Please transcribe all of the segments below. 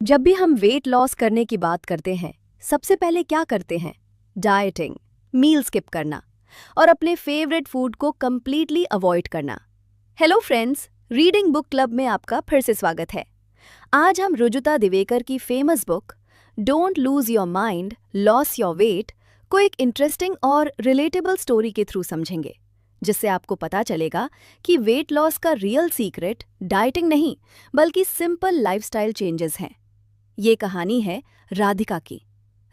जब भी हम वेट लॉस करने की बात करते हैं, सबसे पहले क्या करते हैं? डाइटिंग, मील स्किप करना और अपने फेवरेट फूड को कंप्लीटली अवॉइड करना। Hello friends, reading book club में आपका फिर से स्वागत है। आज हम रुजुता दिवेकर की famous book don't lose your mind, loss your weight को एक इंटरेस्टिंग और रिलेटेबल स्टोरी के थ्रू समझेंगे, जिससे आपको पता चलेगा कि वेट लॉस का रियल सीक्रेट डाइटिंग नहीं, बल्कि सिंपल लाइफस्टाइल चेंजेस हैं। ये कहानी है राधिका की।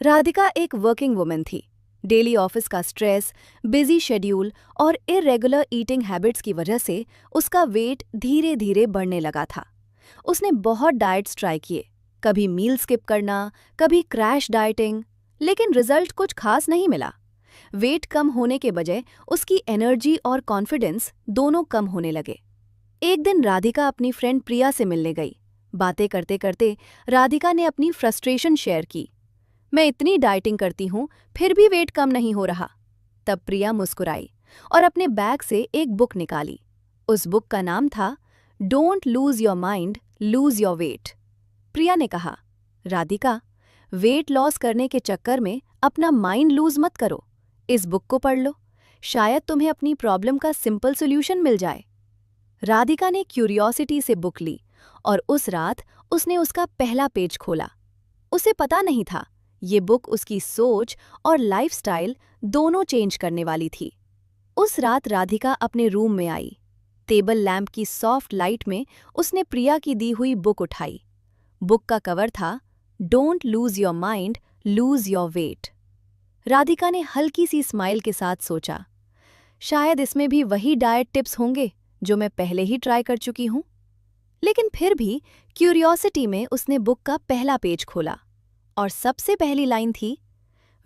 राधिका एक वर्किंग वुमन थी। डेली ऑफिस का स्ट्रेस, बिजी शेड्यूल और इरेगुलर ईटिंग हैबिट्स की वजह से उसका वेट धीरे धीरे बढ़ने लगा था। उसने बहुत डाइट्स ट्राई किए, कभी मील स्किप करना, कभी क्रैश डाइटिंग, लेकिन रिजल्ट कुछ खास नहीं मिला। वेट कम होने के बजाय उसकी एनर्जी और कॉन्फिडेंस दोनों कम होने लगे। एक दिन राधिका अपनी फ्रेंड प्रिया से मिलने गई। बातें करते करते राधिका ने अपनी फ्रस्ट्रेशन शेयर की। मैं इतनी डाइटिंग करती हूँ, फिर भी वेट कम नहीं हो रहा। तब प्रिया मुस्कुराई और अपने बैग से एक बुक निकाली। उस बुक का नाम था don't lose your mind, lose your weight. Priya ने कहा, राधिका, वेट लॉस करने के चक्कर में अपना माइंड लूज मत करो। इस बुक को पढ़ लो, शायद तुम्हें अपनी प्रॉब्लम का सिंपल सोल्यूशन मिल जाए। राधिका ने क्यूरियोसिटी से बुक ली और उस रात उसने उसका पहला पेज खोला। उसे पता नहीं था ये बुक उसकी सोच और लाइफस्टाइल दोनों चेंज करने वाली थी। उस रात राधिका अपने रूम में आई। टेबल लैंप की सॉफ्ट लाइट में उसने प्रिया की दी हुई बुक उठाई। बुक का कवर था don't lose your mind, lose your wait. Radhika ने हल्की सी स्माइल के साथ सोचा, शायद इसमें भी वही डाइट टिप्स होंगे जो मैं पहले ही ट्राई कर चुकी हूं। लेकिन फिर भी क्यूरियोसिटी में उसने बुक का पहला पेज खोला और सबसे पहली लाइन थी,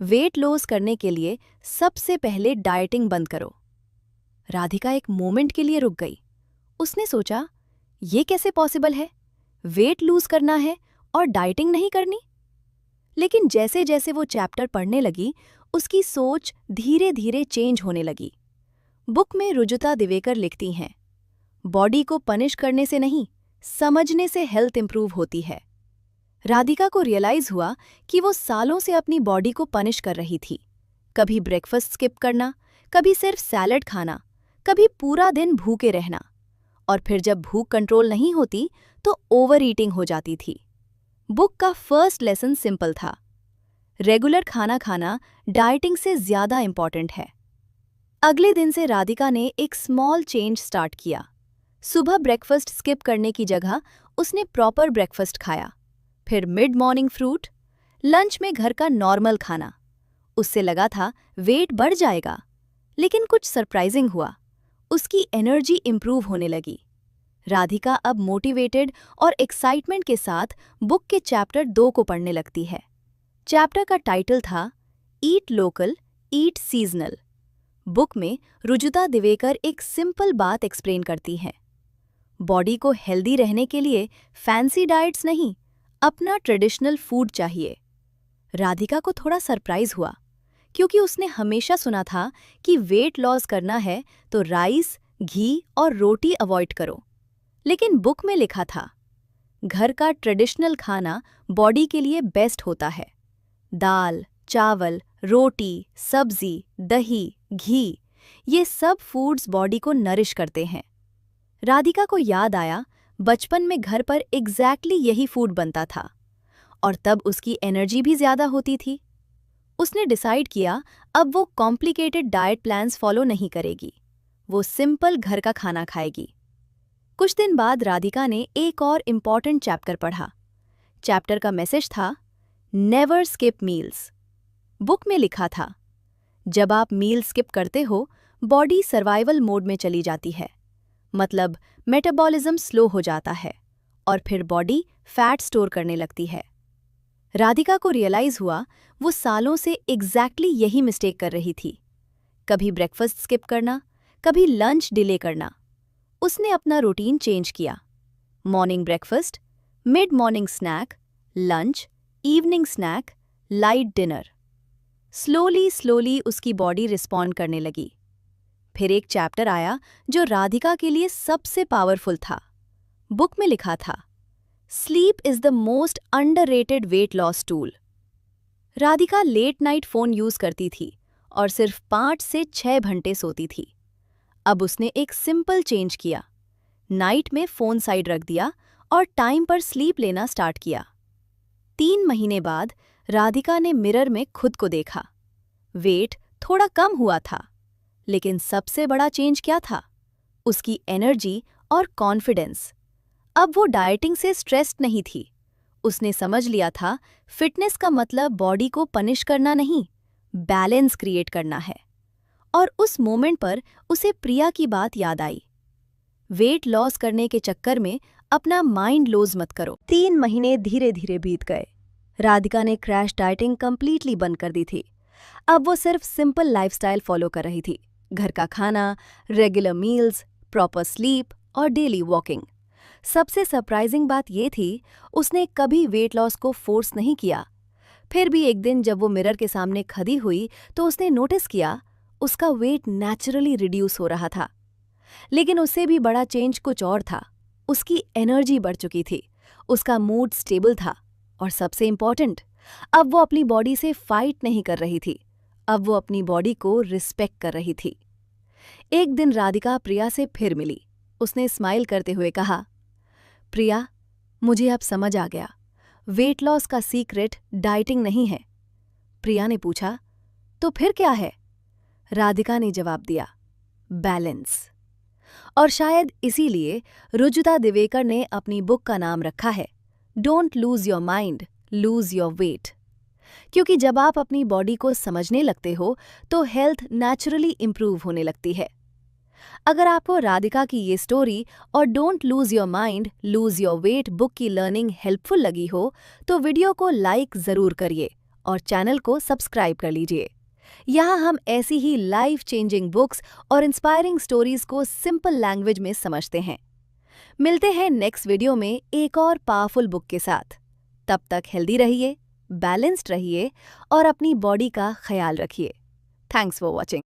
वेट लॉस करने के लिए सबसे पहले डाइटिंग बंद करो। राधिका एक मोमेंट के लिए रुक गई। उसने सोचा, ये कैसे पॉसिबल है? वेट लूज करना है और डाइटिंग नहीं करनी? लेकिन जैसे जैसे वो चैप्टर पढ़ने लगी, उसकी सोच धीरे धीरे चेंज होने लगी। बुक में रुजुता दिवेकर लिखती हैं, बॉडी को पनिश करने से नहीं, समझने से हेल्थ इंप्रूव होती है। राधिका को रियलाइज हुआ कि वो सालों से अपनी बॉडी को पनिश कर रही थी। कभी ब्रेकफास्ट स्किप करना, कभी सिर्फ सैलड खाना, कभी पूरा दिन भूखे रहना, और फिर जब भूख कंट्रोल नहीं होती तो ओवर ईटिंग हो जाती थी। बुक का फर्स्ट लेसन सिंपल था, रेगुलर खाना खाना डाइटिंग से ज्यादा इंपॉर्टेंट है। अगले दिन से राधिका ने एक स्मॉल चेंज स्टार्ट किया। सुबह ब्रेकफास्ट स्किप करने की जगह उसने प्रॉपर ब्रेकफास्ट खाया, फिर मिड मॉर्निंग फ्रूट, लंच में घर का नॉर्मल खाना। उससे लगा था वेट बढ़ जाएगा, लेकिन कुछ सरप्राइजिंग हुआ। उसकी एनर्जी इंप्रूव होने लगी। राधिका अब मोटिवेटेड और एक्साइटमेंट के साथ बुक के चैप्टर 2 को पढ़ने लगती है। चैप्टर का टाइटल था ईट लोकल, ईट सीजनल। बुक में रुजुता दिवेकर एक सिंपल बात एक्सप्लेन करती है, बॉडी को हेल्दी रहने के लिए फैंसी डाइट्स नहीं, अपना ट्रेडिशनल फूड चाहिए। राधिका को थोड़ा सरप्राइज हुआ, क्योंकि उसने हमेशा सुना था कि वेट लॉस करना है तो राइस, घी और रोटी अवॉइड करो। लेकिन बुक में लिखा था, घर का ट्रेडिशनल खाना बॉडी के लिए बेस्ट होता है। दाल, चावल, रोटी, सब्जी, दही, घी, ये सब फूड्स बॉडी को नरिश करते हैं। राधिका को याद आया, बचपन में घर पर एग्जैक्टली यही फूड बनता था, और तब उसकी एनर्जी भी ज्यादा होती थी। उसने डिसाइड किया अब वो कॉम्प्लिकेटेड डाइट प्लान्स फॉलो नहीं करेगी, वो सिंपल घर का खाना खाएगी। कुछ दिन बाद राधिका ने एक और इम्पॉर्टेंट चैप्टर पढ़ा। चैप्टर का मैसेज था, नेवर स्किप मील्स। बुक में लिखा था, जब आप मील स्किप करते हो, बॉडी सर्वाइवल मोड में चली जाती है, मतलब मेटाबॉलिज्म स्लो हो जाता है और फिर बॉडी फैट स्टोर करने लगती है। राधिका को रियलाइज हुआ वो सालों से एग्जैक्टली यही मिस्टेक कर रही थी, कभी ब्रेकफास्ट स्किप करना, कभी लंच डिले करना। उसने अपना रूटीन चेंज किया, morning breakfast, mid morning snack, lunch, evening snack, light dinner. Slowly slowly उसकी बॉडी रिस्पॉन्ड करने लगी। फिर एक चैप्टर आया जो राधिका के लिए सबसे पावरफुल था। बुक में लिखा था, Sleep is the most underrated weight loss tool. Radhika late night phone use करती थी और सिर्फ 5 से 6 घंटे सोती थी। अब उसने एक सिंपल चेंज किया। नाइट में फोन साइड रख दिया और टाइम पर स्लीप लेना स्टार्ट किया। 3 महीने बाद राधिका ने मिरर में खुद को देखा। वेट थोड़ा कम हुआ था, लेकिन सबसे बड़ा चेंज क्या था? उसकी एनर्जी और कॉन्फिडेंस। अब वो डाइटिंग से स्ट्रेस्ड नहीं थी। उसने समझ लिया था फिटनेस का मतलब बॉडी को पनिश करना नहीं, बैलेंस क्रिएट करना है। और उस मोमेंट पर उसे प्रिया की बात याद आई। वेट लॉस करने के चक्कर में अपना माइंड लूज मत करो। 3 महीने धीरे धीरे बीत गए। राधिका ने क्रैश डाइटिंग कंप्लीटली बंद कर दी थी। अब वो सिर्फ सिंपल लाइफस्टाइल फॉलो कर रही थी। घर का खाना, रेगुलर मील्स, प्रॉपर स्लीप और डेली वॉकिंग। सबसे सरप्राइजिंग बात ये थी, उसने कभी वेट लॉस को फोर्स नहीं किया। फिर भी एक दिन जब वो मिरर के सामने खड़ी हुई तो उसने नोटिस किया उसका वेट नेचुरली रिड्यूस हो रहा था। लेकिन उससे भी बड़ा चेंज कुछ और था। उसकी एनर्जी बढ़ चुकी थी, उसका मूड स्टेबल था और सबसे इम्पॉर्टेंट, अब वो अपनी बॉडी से फाइट नहीं कर रही थी। अब वो अपनी बॉडी को रिस्पेक्ट कर रही थी। एक दिन राधिका प्रिया से फिर मिली। उसने स्माइल करते हुए कहा, प्रिया, मुझे अब समझ आ गया, वेट लॉस का सीक्रेट डाइटिंग नहीं है। प्रिया ने पूछा, तो फिर क्या है? राधिका ने जवाब दिया, बैलेंस। और शायद इसीलिए रुजुता दिवेकर ने अपनी बुक का नाम रखा है, don't lose your mind, lose your wait. क्योंकि जब आप अपनी बॉडी को समझने लगते हो तो हेल्थ नेचुरली इंप्रूव होने लगती है। अगर आपको राधिका की ये स्टोरी और don't lose your mind lose your wait book की लर्निंग हेल्पफुल लगी हो तो वीडियो को लाइक ज़रूर करिए और चैनल को सब्सक्राइब कर लीजिए। यहाँ हम ऐसी ही लाइफ चेंजिंग बुक्स और इंस्पायरिंग स्टोरीज को सिंपल लैंग्वेज में समझते हैं। मिलते हैं नेक्स्ट वीडियो में एक और पावरफुल बुक के साथ। तब तक हेल्दी रहिए, बैलेंस्ड रहिए और अपनी बॉडी का ख्याल रखिए। Thanks for watching.